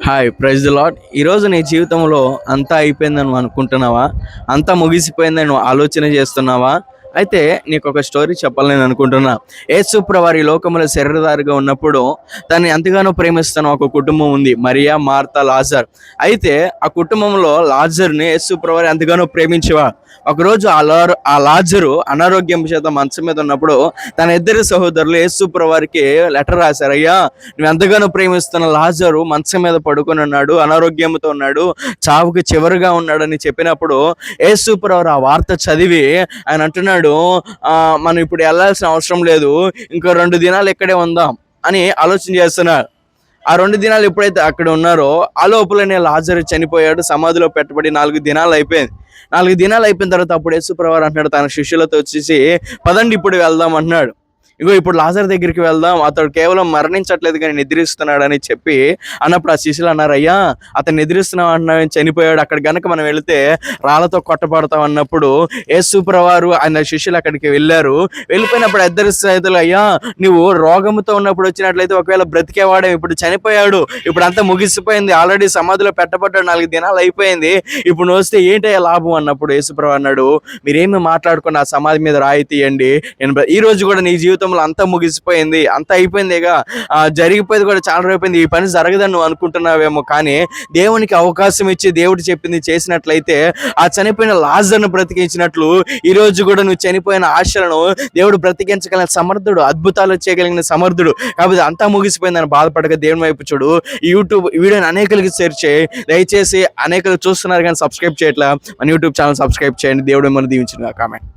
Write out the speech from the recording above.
Hi praise the lord. ఈరోజు నీ జీవితంలో అంతా అయిపోయిందని నువ్వు అనుకుంటున్నావా? అంతా ముగిసిపోయిందని నువ్వు ఆలోచన చేస్తున్నావా? అయితే నీకు ఒక స్టోరీ చెప్పాలని నేను అనుకుంటున్నా. యేసు ప్రభువారు ఈ లోకంలో శరీరధారిగా ఉన్నప్పుడు తనని ఎంతగానో ప్రేమిస్తున్న ఒక కుటుంబం ఉంది, మరియా, మార్తా, లాజర్. అయితే ఆ కుటుంబంలో లాజర్ని యేసు ప్రభువారు ఎంతగానో ప్రేమించేవారు. ఒకరోజు ఆ లాజరు అనారోగ్యం చేత మంచం మీద ఉన్నప్పుడు తన ఇద్దరు సహోదరులు యేసు ప్రభువారికి లెటర్ రాశారు. అయ్యా, నువ్వు ఎంతగానో ప్రేమిస్తున్న లాజరు మంచం మీద పడుకొని ఉన్నాడు, అనారోగ్యంతో ఉన్నాడు, చావుకి చివరిగా ఉన్నాడని చెప్పినప్పుడు యేసు ప్రభువారు ఆ వార్త చదివి ఆయన అంటున్నాడు, మనం ఇప్పుడు వెళ్ళాల్సిన అవసరం లేదు, ఇంకో 2 దినాలు ఇక్కడే ఉందాం అని ఆలోచన చేస్తున్నారు. ఆ 2 దినాలు ఎప్పుడైతే అక్కడ ఉన్నారో ఆ లోపలనే లాజరు చనిపోయాడు, సమాధిలో పెట్టబడి 4 దినాలు అయిపోయింది. 4 దినాలు అయిపోయిన తర్వాత అప్పుడు యేసు ప్రభువారు అంటున్నాడు తన శిష్యులతో వచ్చేసి, పదండి ఇప్పుడు వెళ్దాం అంటున్నాడు. ఇగో ఇప్పుడు లాజర్ దగ్గరికి వెళ్దాం, అతడు కేవలం మరణించట్లేదు కానీ నిద్రిస్తున్నాడు అని చెప్పి అన్నప్పుడు ఆ శిష్యులు అన్నారు, అయ్యా అతను నిద్రిస్తున్నాం అంటున్నాడు, చనిపోయాడు, అక్కడ గనక మనం వెళితే రాళ్ళతో కొట్టబడతాం అన్నప్పుడు యేసు ప్రభువారు ఆయన శిష్యులు అక్కడికి వెళ్ళారు. వెళ్ళిపోయినప్పుడు ఇద్దరు స్నేహితులు, అయ్యా నువ్వు రోగంతో ఉన్నప్పుడు వచ్చినట్లయితే ఒకవేళ బ్రతికేవాడే, ఇప్పుడు చనిపోయాడు, ఇప్పుడు అంతా ముగిసిపోయింది, ఆల్రెడీ సమాధిలో పెట్టబడ్డాడు, 4 దినాలు అయిపోయింది, ఇప్పుడు నువ్వు వస్తే ఏంటయ్యా లాభం అన్నప్పుడు యేసు ప్రభువు అన్నాడు, మీరేమి మాట్లాడుకుని ఆ సమాధి మీద రాయి తీయండి, నేను ఈ రోజు కూడా నీ జీవితం అంతా ముగిసిపోయింది, అంతా అయిపోయిందిగా, జరిగిపోయింది కూడా చాలా అయిపోయింది, ఈ పని జరగదని నువ్వు అనుకుంటున్నావేమో, కానీ దేవునికి అవకాశం ఇచ్చి దేవుడు చెప్పింది చేసినట్లయితే ఆ చనిపోయిన లాజర్ను బ్రతికించినట్లు ఈ రోజు కూడా నువ్వు చనిపోయిన ఆశలను దేవుడు బ్రతికించగలిగిన సమర్థుడు, అద్భుతాలు చేయగలిగిన సమర్థుడు. కాబట్టి అంతా ముగిసిపోయిందని బాధపడక దేవుని వైపు చూడు. ఈ యూట్యూబ్ వీడియోని అనేకలకి షేర్ చేయి. దయచేసి అనేకలు చూస్తున్నారు కానీ సబ్స్క్రైబ్ చేయట్లా, మన యూట్యూబ్ ఛానల్ సబ్స్క్రైబ్ చేయండి. దేవుడు మిమ్మల్ని దీవించిన కామెంట్.